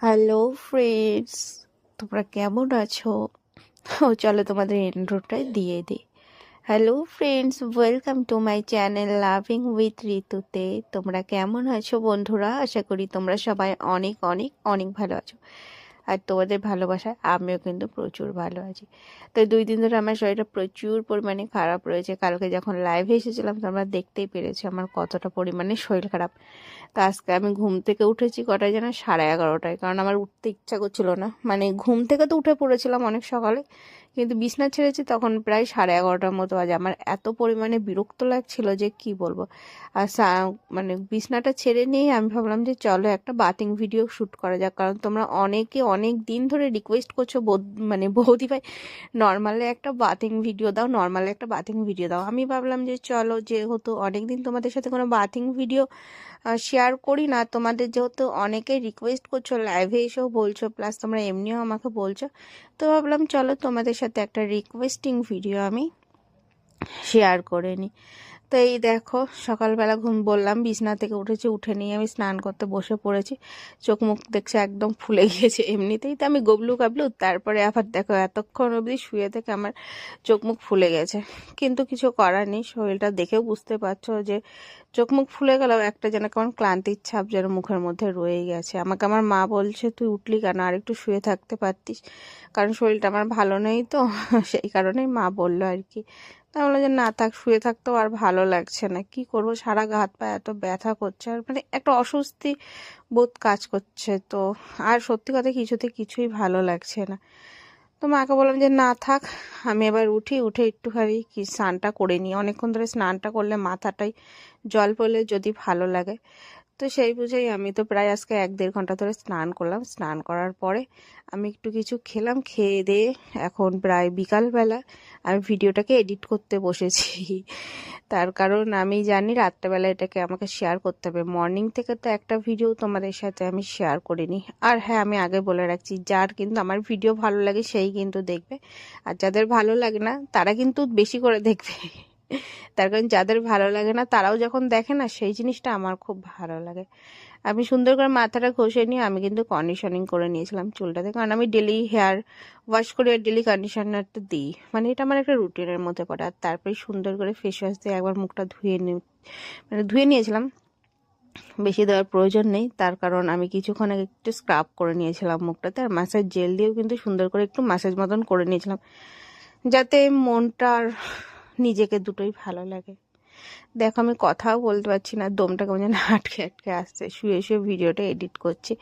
Hello friends, তোমরা কেমন আছো? চলো তোমাদের ইন্ট্রোটাই দিয়ে দিই। Hello friends, welcome to my channel loving with ঋতুতে। তোমরা কেমন আছো বন্ধুরা? আশা করি তোমরা সবাই অনেক অনেক অনেক ভালো আছো, আর তোমাদের ভালোবাসায় আমিও কিন্তু প্রচুর ভালো আছি। তো 2 দিন ধরে আমার শরীরটা প্রচুর পরিমাণে খারাপ রয়েছে। কালকে যখন লাইভে এসেছিলাম তোমরা দেখতেই পেরেছো আমার কতটা পরিমাণে শরীর খারাপ। তো আজকে আমি ঘুম থেকে উঠেছি কটায় যেন 11:30টায়, কারণ আমার উঠতে ইচ্ছা করছিল না। মানে ঘুম থেকে তো উঠে পড়েছিলাম অনেক সকালে, কিন্তু বিছনা ছেড়েছি তখন প্রায় 11:30টার মতো আজ। আমার এত পরিমাণে বিরক্ত লাগছিল যে কি বলবো। আর মানে বিছনাটা ছেড়ে নিয়ে আমি ভাবলাম যে চলো একটা বাথিং ভিডিও শ্যুট করা যাক, কারণ তোমরা অনেকে অনেক দিন ধরে রিকোয়েস্ট করছো মানে বৌদি ভাই নর্মালে একটা বাথিং ভিডিও দাও, নর্মালে একটা বাথিং ভিডিও দাও। আমি ভাবলাম যে চলো, যেহেতু অনেকদিন তোমাদের সাথে কোনো বাথিং ভিডিও শেয়ার করি না, তোমাদের যেহেতু অনেকে রিকোয়েস্ট করছো, লাইভে এসেও বলছো, প্লাস তোমরা এমনিও আমাকে বলছো, তো ভাবলাম চলো তোমাদের সাথে একটা রিকোয়েস্টিং ভিডিও আমি শেয়ার করে নিই। তো এই দেখো, সকালবেলা বললাম বিছনা থেকে উঠেছি, উঠে নিয়ে আমি স্নান করতে বসে পড়েছি। চোখ মুখ দেখছে একদম ফুলে গিয়েছে। এমনিতেই তো আমি গবলু গাবলু, তারপরে আবার দেখো এতক্ষণ অবধি শুয়ে থেকে আমার চোখ মুখ ফুলে গেছে। কিন্তু কিছু করার নেই, শরীরটা দেখেও বুঝতে পারছো যে চোখ মুখ ফুলে গেলেও একটা যেন কেমন ক্লান্তির ছাপ যেন মুখের মধ্যে রয়েই গেছে। আমাকে আমার মা বলছে তুই উঠলি কেন, আর একটু শুয়ে থাকতে পারতিস, কারণ শরীরটা আমার ভালো নেই তো সেই কারণেই মা বললো আর কি। তা বললো যে না থাক, শুয়ে থাকতেও আর ভালো লাগছে না, কি করবো, সারা গা হাত পা এত ব্যথা করছে, আর মানে একটা অস্বস্তি বোধ কাজ করছে। তো আর সত্যি কথা কিছুই ভালো লাগছে না। তো মাকে বললাম যে না থাক, আমি এবার উঠে একটুখানি কি স্নানটা করে নিই। অনেকক্ষণ ধরে স্নানটা করলে মাথাটাই জল পড়লে যদি ভালো লাগে। তো সেই বুঝেই আমি তো প্রায় আজকে 1-1.5 ঘন্টা ধরে স্নান করলাম। স্নান করার পরে আমি একটু কিছু খেলাম, খেয়ে দিয়ে এখন প্রায় বিকালবেলা আমি ভিডিওটাকে এডিট করতে বসেছি। তার কারণ আমি জানি রাত্রেবেলা এটাকে আমাকে শেয়ার করতে হবে। মর্নিং থেকে তো একটা ভিডিও তোমাদের সাথে আমি শেয়ার করিনি। আর হ্যাঁ, আমি আগে বলে রাখছি, যার কিন্তু আমার ভিডিও ভালো লাগে সেই কিন্তু দেখবে, আর যাদের ভালো লাগে না তারা কিন্তু বেশি করে দেখবে। তার কারণ যাদের ভালো লাগে না তারাও যখন দেখে না, সেই জিনিসটা আমার খুব ভালো লাগে। আমি সুন্দর করে মাথাটা ঘষে নিয়ে আমি কিন্তু কন্ডিশনিং করে নিয়েছিলাম চুলটাতে, কারণ আমি ডেলি হেয়ার ওয়াশ করে ডেলি কন্ডিশনারটা দিই, মানে এটা আমার একটা রুটিনের মধ্যে পড়ে। আর তারপরে সুন্দর করে ফেস ওয়াশ দিয়ে একবার মুখটা ধুয়ে নিয়েছিলাম। বেশি দেওয়ার প্রয়োজন নেই, তার কারণ আমি কিছুক্ষণ আগে একটু স্ক্রাব করে নিয়েছিলাম মুখটাতে, আর ম্যাসাজ জেল দিয়েও কিন্তু সুন্দর করে একটু ম্যাসাজ মতন করে নিয়েছিলাম, যাতে মনটা আর নিজেকে দুটোই ভালো লাগে। দেখো আমি কথাও বলতে পারছি না, দমটা কেমন যেন আটকে আটকে আসছে, শুয়ে শুয়ে ভিডিওটা এডিট করছি।